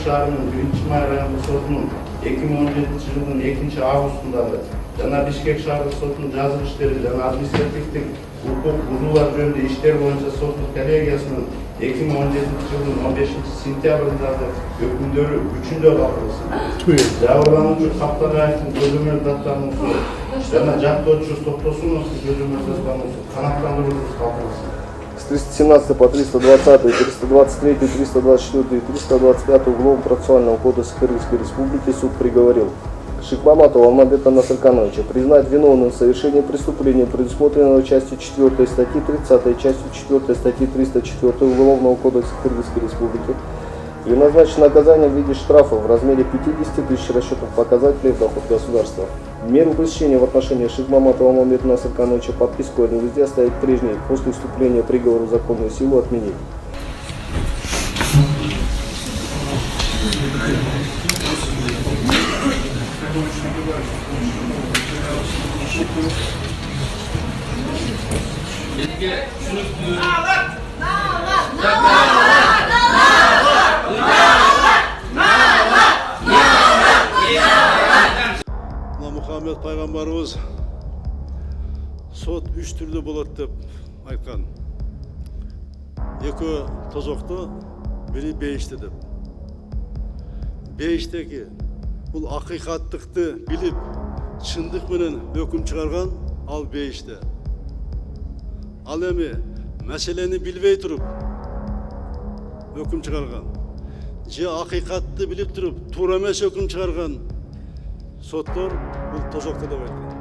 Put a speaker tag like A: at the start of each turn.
A: шаарынын 1-май райондук сотунун 2017 жылдын 2-августундағы жана Бишкек шаардык сотунун жазык иштери жана административдик укук бузуулар жөнүндө иштер боюнча соттук коллегиясынын 2017 жылдын 15-сентябрындагы өкүмдөрү күчүндө калтырылсын. Жабырлануучу Каптагаевдин көзөмөл даттануусу жана жактоочу Токтосуновдун көзөмөл даттануусу канааттандыруусуз калтырылсын.
B: С 317 по 320, 323, 324 и 325 Уголовного процессуального кодекса Кыргызской Республики суд приговорил Шикмаматова Алмамбета Насыркановича признать виновным в совершении преступления, предусмотренного частью 4 статьи 30, частью 4 статьи 304 Уголовного кодекса Кыргызской Республики и назначить наказание в виде штрафа в размере 50 тысяч расчетных показателей в доход государства. Меру пресечения в отношении Шикмаматова Алмамбета Насыркановича подписку о невыезде оставить прежней, после вступления приговора в законную силу отменить.
C: Мұхаммед пайғамбарыбыз сот 3 түрлі болады деп айтқан. Екі тозоқты, бірі бейішті деп. Бейіштегі бұл ақиқаттықты біліп, шындық менен өкім шығарған ал бейішті. Ал эми мәселені білбей тұрып, өкім шығарған. Же ақиқатты біліп тұрып, тура емес өкім шығарған соттар бұл тозоқты деп айтқан.